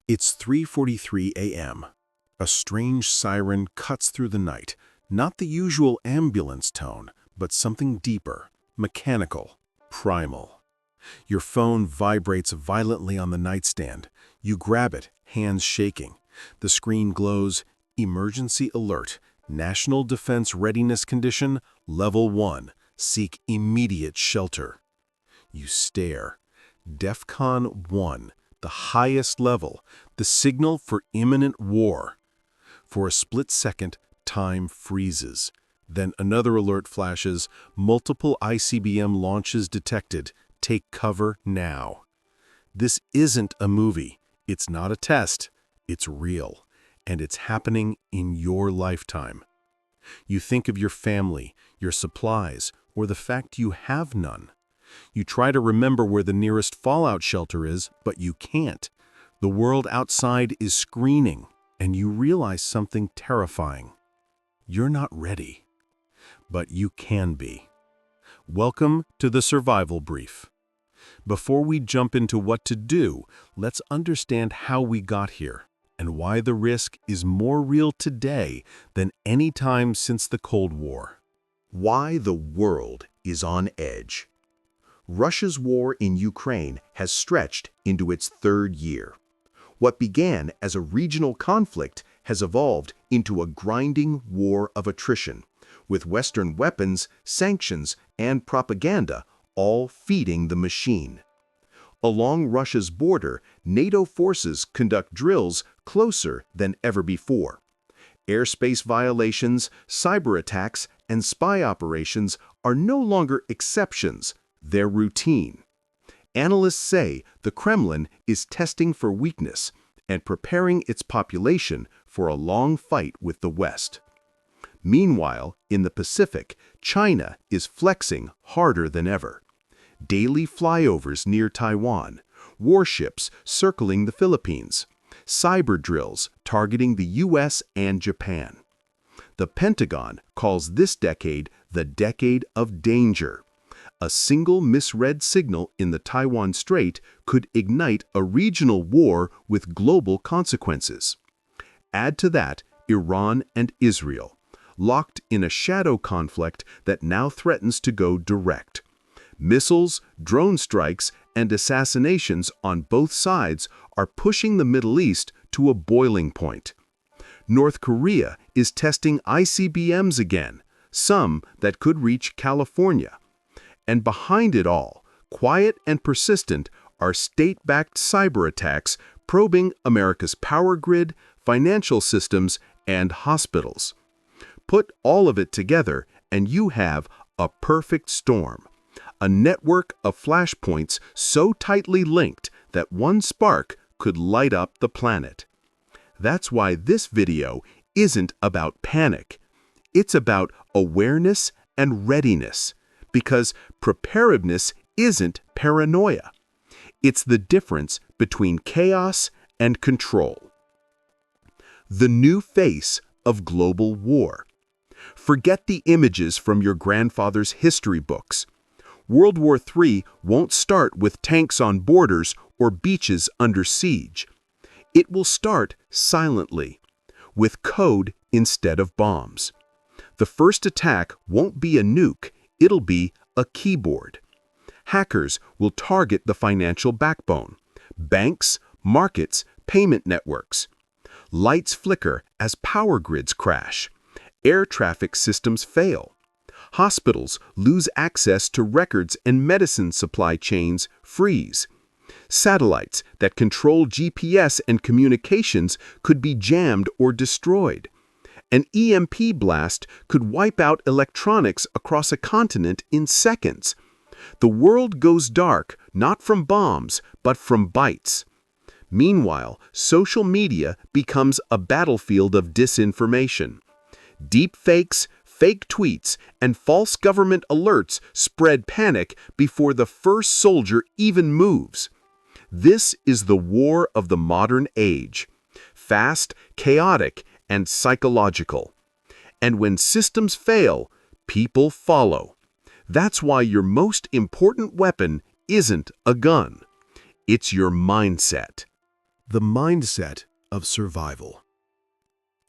It's 3:43 a.m. A strange siren cuts through the night, not the usual ambulance tone, but something deeper, mechanical, primal. Your phone vibrates violently on the nightstand. You grab it, hands shaking. The screen glows, emergency alert, National Defense Readiness Condition, Level 1, seek immediate shelter. You stare. DEFCON 1, the highest level, the signal for imminent war. For a split second, time freezes. Then another alert flashes, multiple ICBM launches detected. Take cover now. This isn't a movie. It's not a test. It's real. And it's happening in your lifetime. You think of your family, your supplies, or the fact you have none. You try to remember where the nearest fallout shelter is, but you can't. The world outside is screaming, and you realize something terrifying. You're not ready. But you can be. Welcome to the Survival Brief. Before we jump into what to do, let's understand how we got here and why the risk is more real today than any time since the Cold War. Why the world is on edge. Russia's war in Ukraine has stretched into its third year. What began as a regional conflict has evolved into a grinding war of attrition, with Western weapons, sanctions, and propaganda all feeding the machine. Along Russia's border, NATO forces conduct drills closer than ever before. Airspace violations, cyber attacks, and spy operations are no longer exceptions, they're routine. Analysts say the Kremlin is testing for weakness and preparing its population for a long fight with the West. Meanwhile, in the Pacific, China is flexing harder than ever. Daily flyovers near Taiwan, warships circling the Philippines, cyber drills targeting the US and Japan. The Pentagon calls this decade the decade of danger. A single misread signal in the Taiwan Strait could ignite a regional war with global consequences. Add to that Iran and Israel, locked in a shadow conflict that now threatens to go direct. Missiles, drone strikes, and assassinations on both sides are pushing the Middle East to a boiling point. North Korea is testing ICBMs again, some that could reach California. And behind it all, quiet and persistent, are state-backed cyber attacks probing America's power grid, financial systems, and hospitals. Put all of it together, and you have a perfect storm. A network of flashpoints so tightly linked that one spark could light up the planet. That's why this video isn't about panic. It's about awareness and readiness, because preparedness isn't paranoia. It's the difference between chaos and control. The new face of global war. Forget the images from your grandfather's history books. World War III won't start with tanks on borders or beaches under siege. It will start silently, with code instead of bombs. The first attack won't be a nuke, it'll be a keyboard. Hackers will target the financial backbone, banks, markets, payment networks. Lights flicker as power grids crash. Air traffic systems fail. Hospitals lose access to records and medicine supply chains freeze. Satellites that control GPS and communications could be jammed or destroyed. An EMP blast could wipe out electronics across a continent in seconds. The world goes dark, not from bombs, but from bytes. Meanwhile, social media becomes a battlefield of disinformation. Deepfakes, fake tweets, and false government alerts spread panic before the first soldier even moves. This is the war of the modern age. Fast, chaotic, and psychological. And when systems fail, people follow. That's why your most important weapon isn't a gun. It's your mindset. the mindset of survival.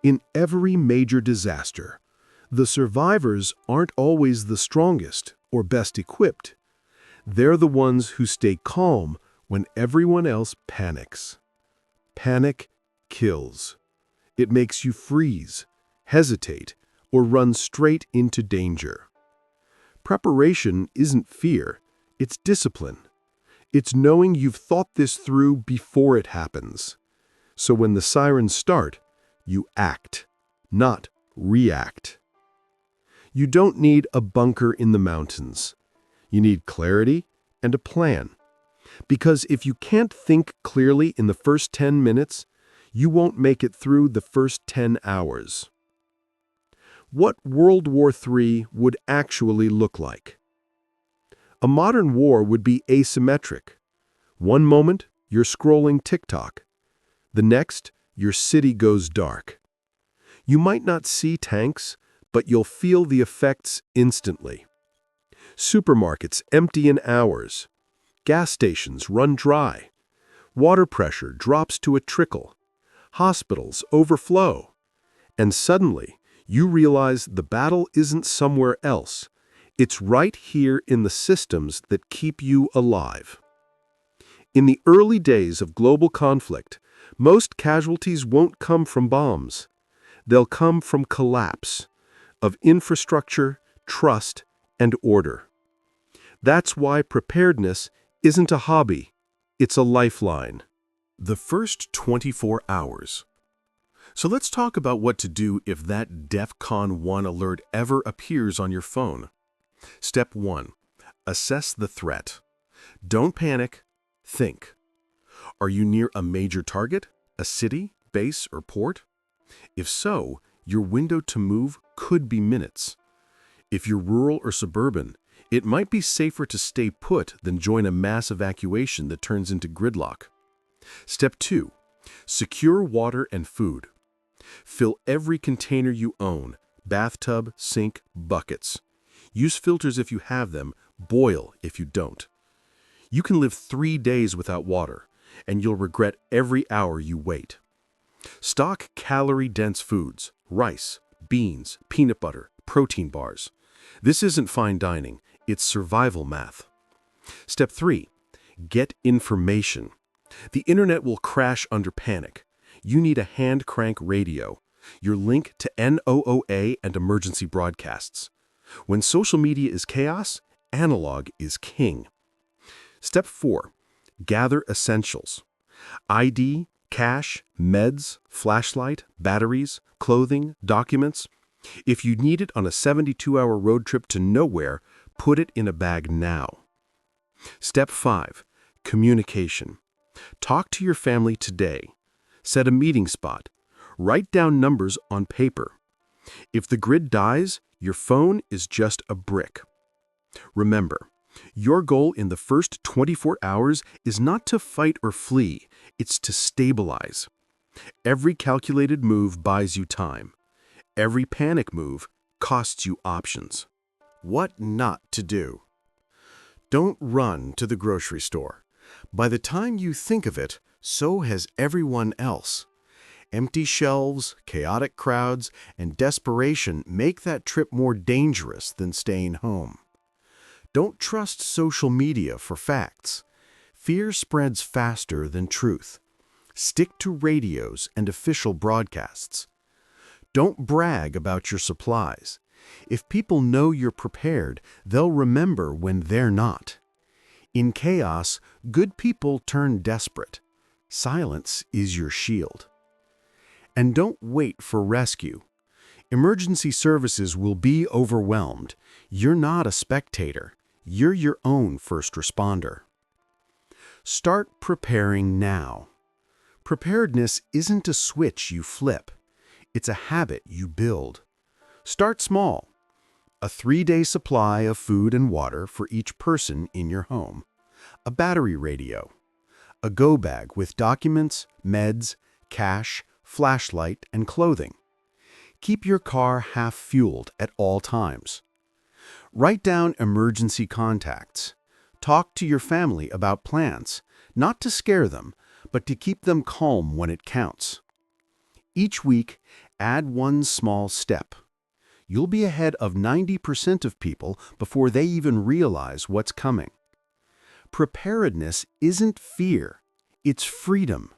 In every major disaster, the survivors aren't always the strongest or best equipped. They're the ones who stay calm when everyone else panics. Panic kills. It makes you freeze, hesitate, or run straight into danger. Preparation isn't fear, it's discipline. It's knowing you've thought this through before it happens. So when the sirens start, you act, not react. You don't need a bunker in the mountains. You need clarity and a plan. Because if you can't think clearly in the first 10 minutes, you won't make it through the first 10 hours. What World War III would actually look like? A modern war would be asymmetric. One moment, you're scrolling TikTok. The next, your city goes dark. You might not see tanks, but you'll feel the effects instantly. Supermarkets empty in hours. Gas stations run dry. Water pressure drops to a trickle. Hospitals overflow. And suddenly, you realize the battle isn't somewhere else. It's right here in the systems that keep you alive. In the early days of global conflict, most casualties won't come from bombs. They'll come from collapse of infrastructure, trust, and order. That's why preparedness isn't a hobby, it's a lifeline. The first 24 hours. So let's talk about what to do if that DEFCON 1 alert ever appears on your phone. Step 1. Assess the threat. Don't panic. Think. Are you near a major target, a city, base, or port? If so, your window to move could be minutes. If you're rural or suburban, it might be safer to stay put than join a mass evacuation that turns into gridlock. Step 2. Secure water and food. Fill every container you own, bathtub, sink, buckets. Use filters if you have them, boil if you don't. You can live 3 days without water, and you'll regret every hour you wait. Stock calorie-dense foods, rice, beans, peanut butter, protein bars. This isn't fine dining, it's survival math. Step 3. Get information. The internet will crash under panic. You need a hand crank radio, your link to NOOA and emergency broadcasts. When social media is chaos, analog is king. Step 4. Gather essentials. ID, cash, meds, flashlight, batteries, clothing, documents. If you need it on a 72-hour road trip to nowhere, put it in a bag now. Step 5. Communication. Talk to your family today. Set a meeting spot. Write down numbers on paper. If the grid dies, your phone is just a brick. Remember, your goal in the first 24 hours is not to fight or flee, it's to stabilize. Every calculated move buys you time. Every panic move costs you options. What not to do. Don't run to the grocery store. By the time you think of it, so has everyone else. Empty shelves, chaotic crowds, and desperation make that trip more dangerous than staying home. Don't trust social media for facts. Fear spreads faster than truth. Stick to radios and official broadcasts. Don't brag about your supplies. If people know you're prepared, they'll remember when they're not. In chaos, good people turn desperate. Silence is your shield. And don't wait for rescue. Emergency services will be overwhelmed. You're not a spectator. You're your own first responder. Start preparing now. Preparedness isn't a switch you flip. It's a habit you build. Start small. A 3-day supply of food and water for each person in your home. A battery radio. A go bag with documents, meds, cash, flashlight, and clothing. Keep your car half-fueled at all times. Write down emergency contacts. Talk to your family about plans, not to scare them, but to keep them calm when it counts. Each week, add one small step. You'll be ahead of 90% of people before they even realize what's coming. Preparedness isn't fear, it's freedom.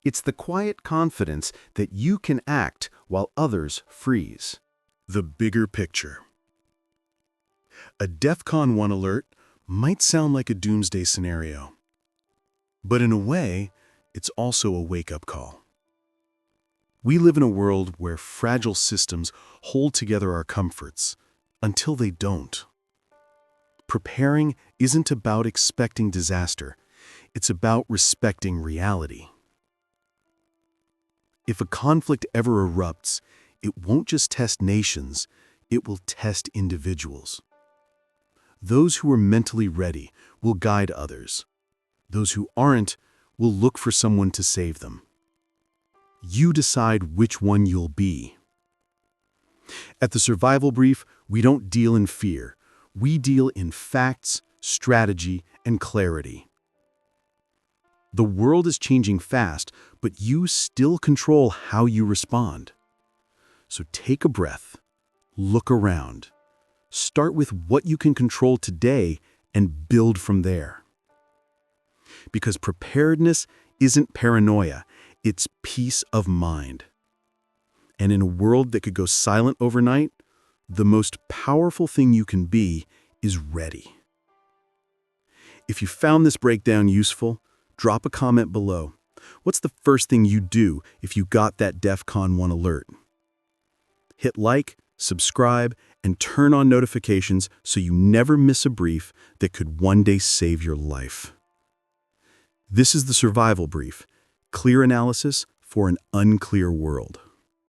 It's the quiet confidence that you can act while others freeze. The bigger picture. A DEFCON 1 alert might sound like a doomsday scenario. But in a way, it's also a wake-up call. We live in a world where fragile systems hold together our comforts until they don't. Preparing isn't about expecting disaster. It's about respecting reality. If a conflict ever erupts, it won't just test nations, it will test individuals. Those who are mentally ready will guide others. Those who aren't will look for someone to save them. You decide which one you'll be. At the Survival Brief, we don't deal in fear. We deal in facts, strategy, and clarity. The world is changing fast, but you still control how you respond. So take a breath, look around, start with what you can control today and build from there. Because preparedness isn't paranoia, it's peace of mind. And in a world that could go silent overnight, the most powerful thing you can be is ready. If you found this breakdown useful, drop a comment below. What's the first thing you'd do if you got that DEFCON 1 alert? Hit like, subscribe, and turn on notifications so you never miss a brief that could one day save your life. This is the Survival Brief, clear analysis for an unclear world.